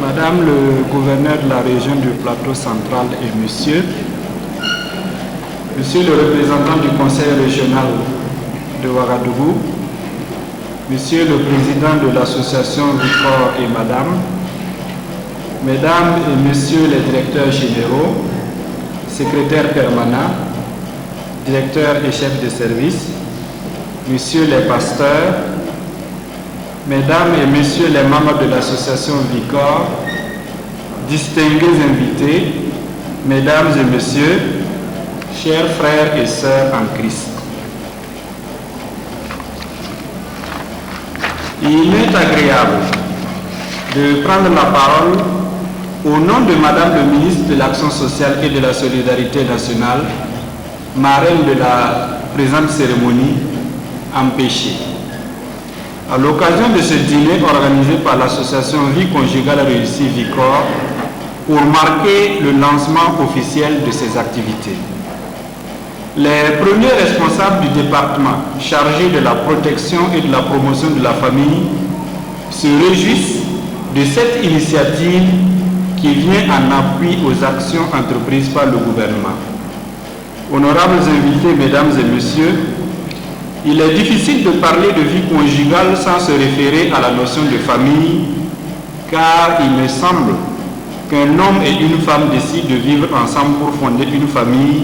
Madame le gouverneur de la région du Plateau central et Monsieur le représentant du conseil régional de Ouagadougou, Monsieur le président de l'association Vicor et Madame, Mesdames et Messieurs les directeurs généraux, secrétaires permanents, directeurs et chefs de service, Messieurs les pasteurs, Mesdames et Messieurs les membres de l'association Vicor, distingués invités, Mesdames et Messieurs, chers frères et sœurs en Christ. Il est agréable de prendre la parole au nom de Madame le ministre de l'Action sociale et de la Solidarité nationale, marraine de la présente cérémonie, empêchée. À l'occasion de ce dîner organisé par l'association Vie conjugale réussie Vicor pour marquer le lancement officiel de ses activités. Les premiers responsables du département chargés de la protection et de la promotion de la famille se réjouissent de cette initiative qui vient en appui aux actions entreprises par le gouvernement. Honorables invités, mesdames et messieurs, il est difficile de parler de vie conjugale sans se référer à la notion de famille, car il me semble qu'un homme et une femme décident de vivre ensemble pour fonder une famille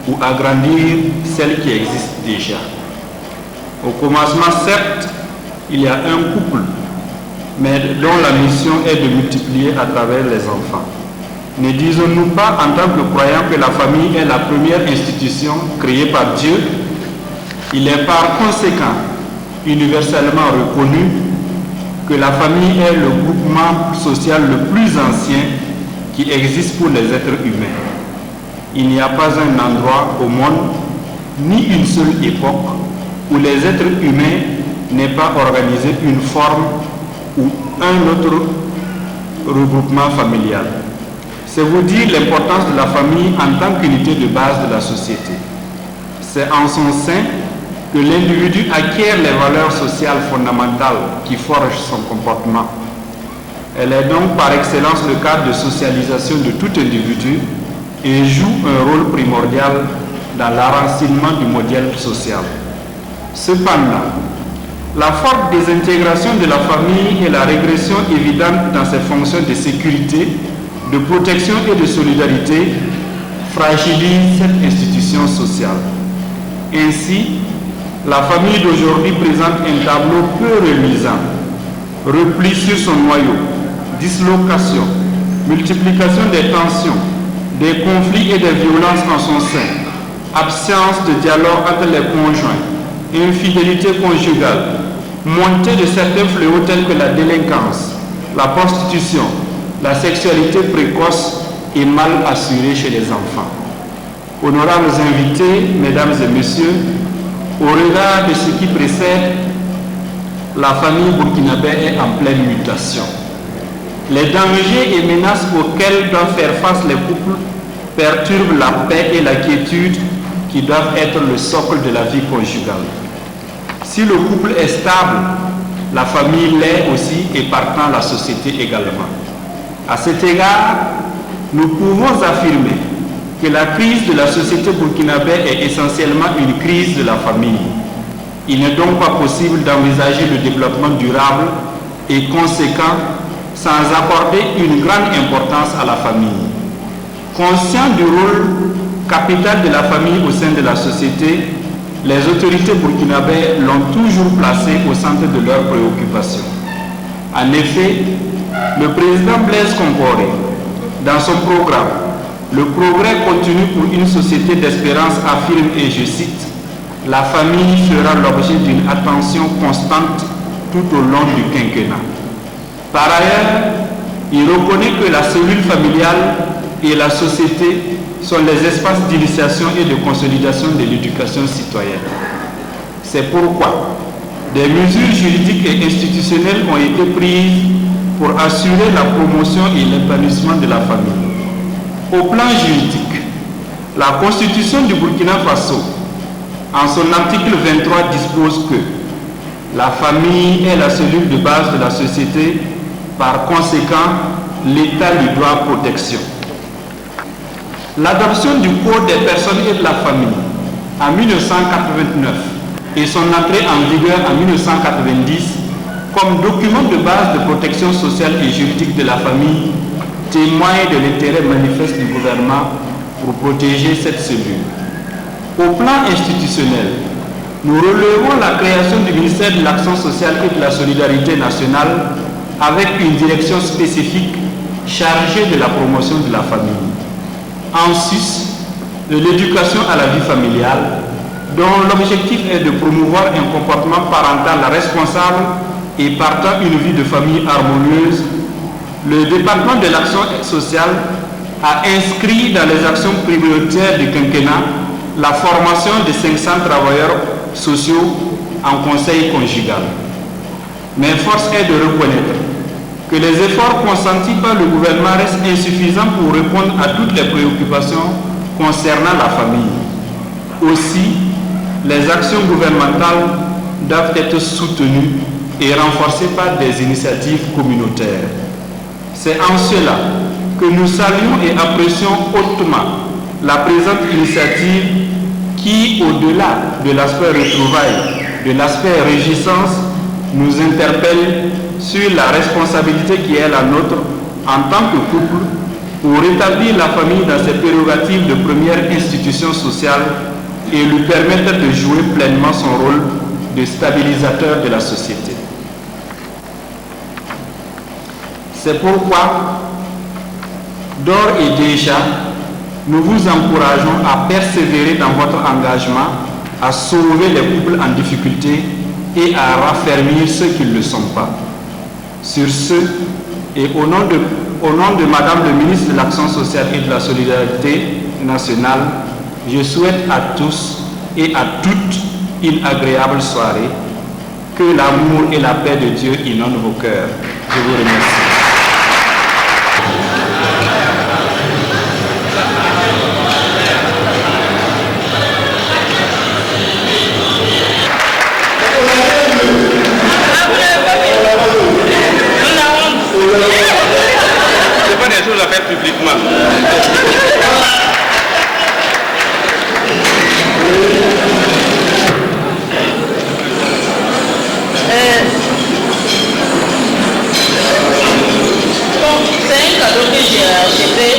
ou agrandir celle qui existe déjà. Au commencement, certes, il y a un couple, mais dont la mission est de multiplier à travers les enfants. Ne disons-nous pas en tant que croyants que la famille est la première institution créée par Dieu? Il est par conséquent universellement reconnu que la famille est le groupement social le plus ancien qui existe pour les êtres humains. Il n'y a pas un endroit au monde, ni une seule époque, où les êtres humains n'aient pas organisé une forme ou un autre regroupement familial. C'est vous dire l'importance de la famille en tant qu'unité de base de la société. C'est en son sein que l'individu acquiert les valeurs sociales fondamentales qui forgent son comportement. Elle est donc par excellence le cadre de socialisation de tout individu et joue un rôle primordial dans l'enracinement du modèle social. Cependant, la forte désintégration de la famille et la régression évidente dans ses fonctions de sécurité, de protection et de solidarité fragilisent cette institution sociale. Ainsi, la famille d'aujourd'hui présente un tableau peu reluisant. Repli sur son noyau, dislocation, multiplication des tensions, des conflits et des violences en son sein, absence de dialogue entre les conjoints, infidélité conjugale, montée de certains fléaux tels que la délinquance, la prostitution, la sexualité précoce et mal assurée chez les enfants. Honorables invités, mesdames et messieurs, au regard de ce qui précède, la famille burkinabé est en pleine mutation. Les dangers et menaces auxquels doivent faire face les couples perturbent la paix et la quiétude qui doivent être le socle de la vie conjugale. Si le couple est stable, la famille l'est aussi et partant la société également. À cet égard, nous pouvons affirmer que la crise de la société burkinabé est essentiellement une crise de la famille. Il n'est donc pas possible d'envisager le développement durable et conséquent sans accorder une grande importance à la famille. Conscients du rôle capital de la famille au sein de la société, les autorités burkinabées l'ont toujours placé au centre de leurs préoccupations. En effet, le président Blaise Compaoré, dans son programme « Le progrès continu pour une société d'espérance » affirme, et je cite, « La famille fera l'objet d'une attention constante tout au long du quinquennat ». Par ailleurs, il reconnaît que la cellule familiale et la société sont les espaces d'initiation et de consolidation de l'éducation citoyenne. C'est pourquoi des mesures juridiques et institutionnelles ont été prises pour assurer la promotion et l'épanouissement de la famille. Au plan juridique, la Constitution du Burkina Faso, en son article 23, dispose que la famille est la cellule de base de la société. Par conséquent, l'État lui doit protection. L'adoption du Code des personnes et de la famille en 1989 et son entrée en vigueur en 1990 comme document de base de protection sociale et juridique de la famille témoignent de l'intérêt manifeste du gouvernement pour protéger cette cellule. Au plan institutionnel, nous relevons la création du ministère de l'Action sociale et de la solidarité nationale avec une direction spécifique chargée de la promotion de la famille. En sus, de l'éducation à la vie familiale, dont l'objectif est de promouvoir un comportement parental responsable et partant une vie de famille harmonieuse, le département de l'action sociale a inscrit dans les actions prioritaires du quinquennat la formation de 500 travailleurs sociaux en conseil conjugal. Mais force est de reconnaître que les efforts consentis par le gouvernement restent insuffisants pour répondre à toutes les préoccupations concernant la famille. Aussi, les actions gouvernementales doivent être soutenues et renforcées par des initiatives communautaires. C'est en cela que nous saluons et apprécions hautement la présente initiative qui, au-delà de l'aspect retrouvailles, de l'aspect régissance, nous interpelle sur la responsabilité qui est la nôtre en tant que couple pour rétablir la famille dans ses prérogatives de première institution sociale et lui permettre de jouer pleinement son rôle de stabilisateur de la société. C'est pourquoi, d'ores et déjà, nous vous encourageons à persévérer dans votre engagement à sauver les couples en difficulté et à raffermir ceux qui ne le sont pas. Sur ce, et au nom de Madame le ministre de l'Action sociale et de la solidarité nationale, je souhaite à tous et à toutes une agréable soirée. Que l'amour et la paix de Dieu inondent vos cœurs. Je vous remercie. C'est pas des choses à faire publiquement. C'est un cadeau que j'ai acheté,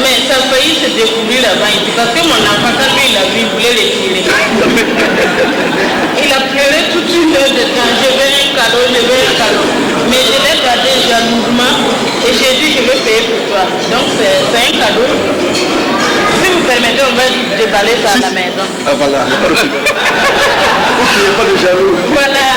mais ça a failli se découvrir là-bas ici parce que mon enfant, quand lui il a vu, il voulait le tirer. Il a pleuré toute une heure de temps. Je veux un cadeau, je veux un cadeau. Mais je l'ai gardé jalousement et j'ai dit je vais payer pour toi. Donc c'est un cadeau. Si vous permettez, on va déballer ça à la maison. Ah voilà. Vous ne pas de jaloux. Voilà.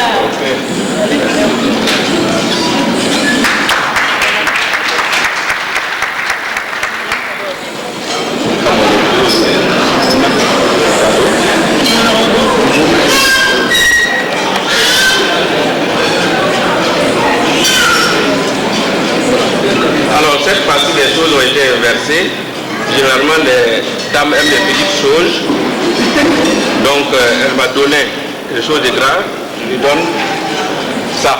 anniversaire. Généralement, les dames aiment les petites choses. Donc, elle m'a donné quelque chose de grand. Je lui donne ça.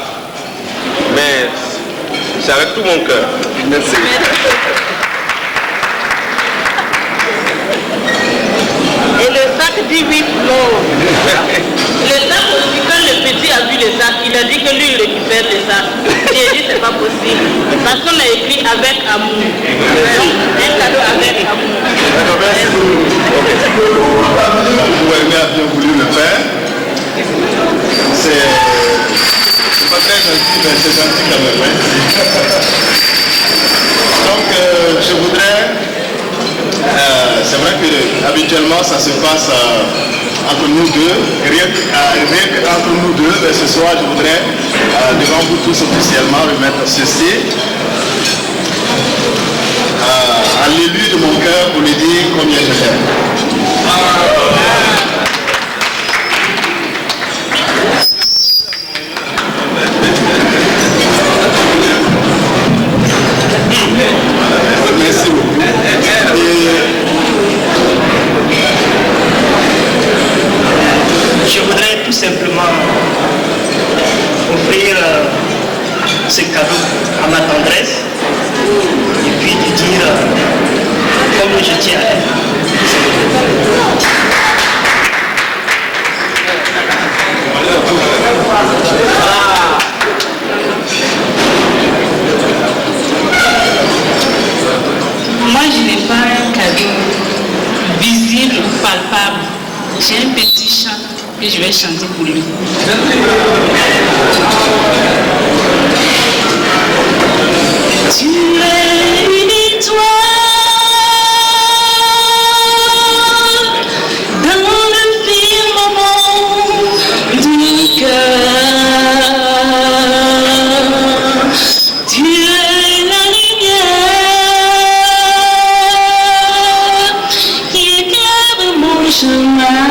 Mais c'est avec tout mon cœur. Merci. Et le sac dit oui, non. Le sac aussi, quand le petit a vu le sac, il a dit que lui, il récupère le sac. J'ai dit, c'est pas possible. Parce qu'on a écrit avec amour. Donc, un cadeau avec amour. Vous avez bien voulu le faire. C'est pas très gentil, mais c'est gentil quand même. Hein? Donc, je voudrais... c'est vrai que habituellement ça se passe entre nous deux, rien qu'entre nous deux, mais ce soir je voudrais devant vous tous officiellement remettre ceci à l'élu de mon cœur pour lui dire combien je l'aime. Merci beaucoup. Je voudrais tout simplement offrir ce cadeau à ma tendresse et puis lui dire comme je tiens à elle. Moi, je n'ai pas un cadeau visible ou palpable. J'ai un petit chant que je vais chanter pour lui. Tu es une étoile dans le firmament du cœur. Tu es la lumière qui éclaire mon chemin.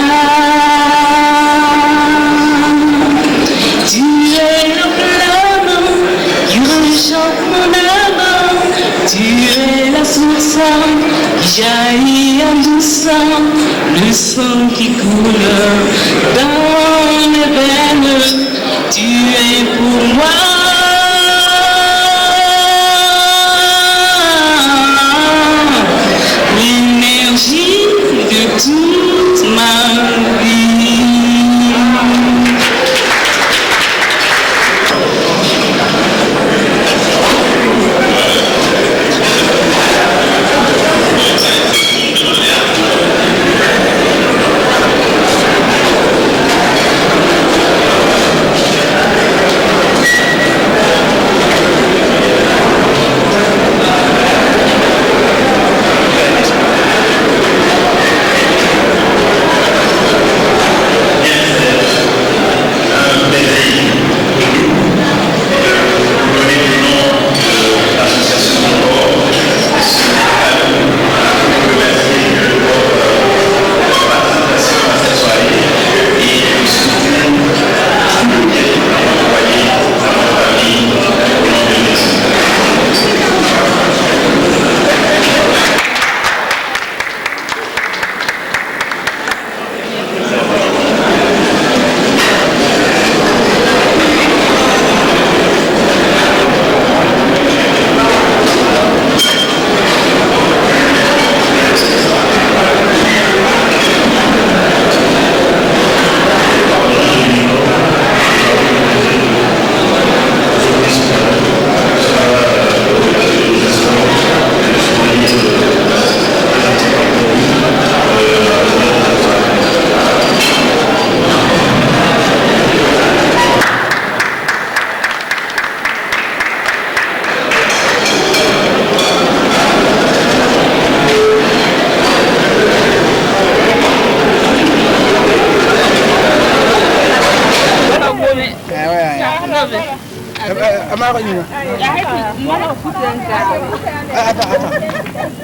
Tu es le flamme qui réchauffe mon âme. Tu es la source qui jaillit en douceur, le sang qui coule dans mes veines. Tu es pour moi l'énergie de toute ma vie.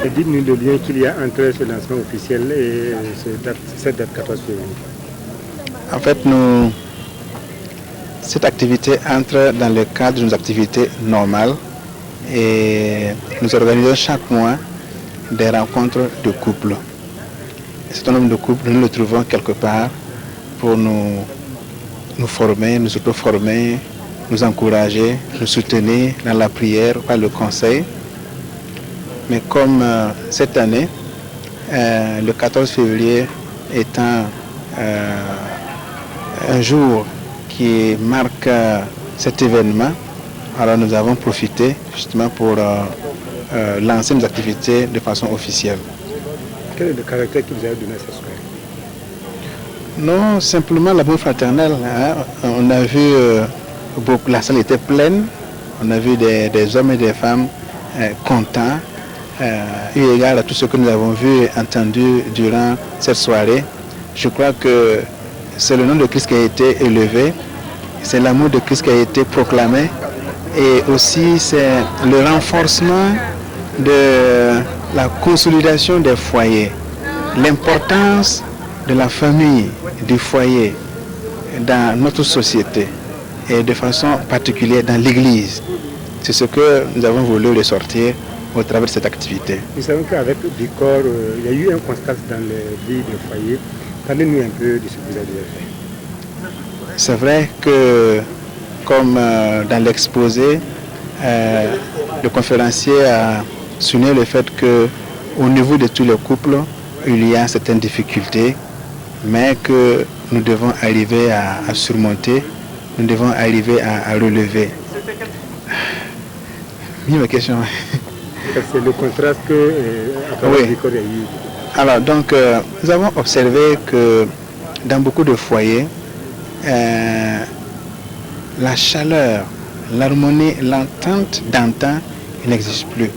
Et dites-nous le lien qu'il y a entre ce lancement officiel et cette date 14 février. En fait, cette activité entre dans le cadre de nos activités normales et nous organisons chaque mois des rencontres de couples. Un certain nombre de couples, nous le trouvons quelque part pour nous former, nous auto-former, nous encourager, nous soutenir dans la prière, par le conseil. Mais comme cette année, le 14 février étant un jour qui marque cet événement, alors nous avons profité justement pour lancer nos activités de façon officielle. Quel est le caractère que vous avez donné à cette soirée? Non, simplement l'amour fraternel. Hein. On a vu beaucoup, la salle était pleine, on a vu des hommes et des femmes contents, eu égard à tout ce que nous avons vu et entendu durant cette soirée. Je crois que c'est le nom de Christ qui a été élevé, c'est l'amour de Christ qui a été proclamé, et aussi c'est le renforcement de la consolidation des foyers, l'importance de la famille, du foyer dans notre société et de façon particulière dans l'Église. C'est ce que nous avons voulu ressortir au travers de cette activité. Nous savons qu'avec Bicor, il y a eu un constat dans les vies des foyers. Parlez-nous un peu de ce que vous avez fait. C'est vrai que, comme dans l'exposé, le conférencier a souligné le fait qu'au niveau de tous les couples, il y a certaines difficultés, mais que nous devons arriver à surmonter, nous devons arriver à relever. Ma question. C'est le contraste que oui. Bicor a eu. Alors donc, nous avons observé que dans beaucoup de foyers, la chaleur, l'harmonie, l'entente d'antan n'existe plus.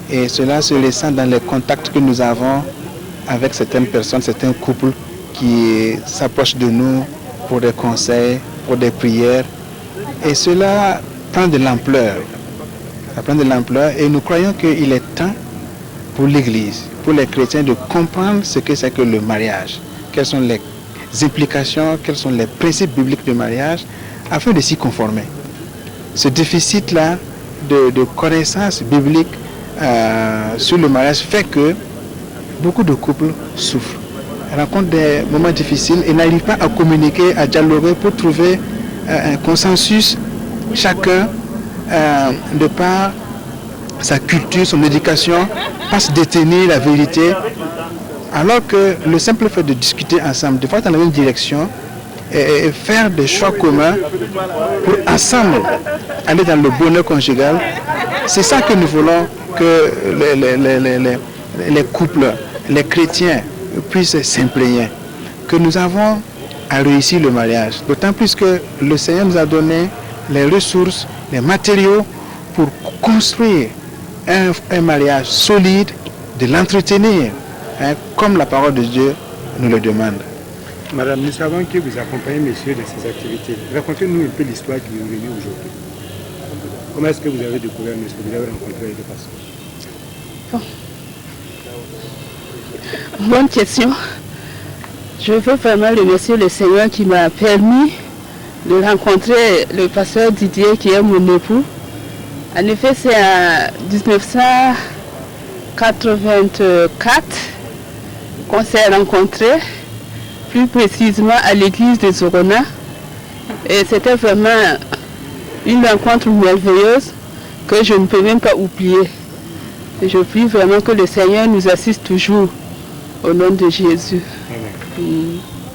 Et cela se ressent dans les contacts que nous avons avec certaines personnes, certains couples qui s'approchent de nous pour des conseils, pour des prières. Et cela prend de l'ampleur. Ça prend de l'ampleur et nous croyons qu'il est temps pour l'Église, pour les chrétiens de comprendre ce que c'est que le mariage. Quelles sont les implications, quels sont les principes bibliques du mariage, afin de s'y conformer. Ce déficit-là de connaissances bibliques sur le mariage fait que beaucoup de couples souffrent, rencontrent des moments difficiles et n'arrivent pas à communiquer, à dialoguer pour trouver un consensus, chacun de par sa culture, son éducation, passe détenir la vérité, alors que le simple fait de discuter ensemble, de faire dans la même direction et faire des choix communs pour ensemble aller dans le bonheur conjugal, c'est ça que nous voulons que les couples, les chrétiens puissent s'imprégner, que nous avons à réussir le mariage. D'autant plus que le Seigneur nous a donné les ressources, les matériaux pour construire un mariage solide, de l'entretenir, hein, comme la parole de Dieu nous le demande. Madame, nous savons que vous accompagnez monsieur dans ces activités. Racontez-nous un peu l'histoire qui vous réunit aujourd'hui. Comment est-ce que vous avez découvert monsieur, vous avez rencontré les personnes? Bonne question. Je veux vraiment remercier le Seigneur qui m'a permis de rencontrer le pasteur Didier qui est mon époux. En effet, c'est en 1984 qu'on s'est rencontrés, plus précisément à l'église de Zorona. Et c'était vraiment une rencontre merveilleuse que je ne peux même pas oublier. Et je prie vraiment que le Seigneur nous assiste toujours au nom de Jésus. Amen.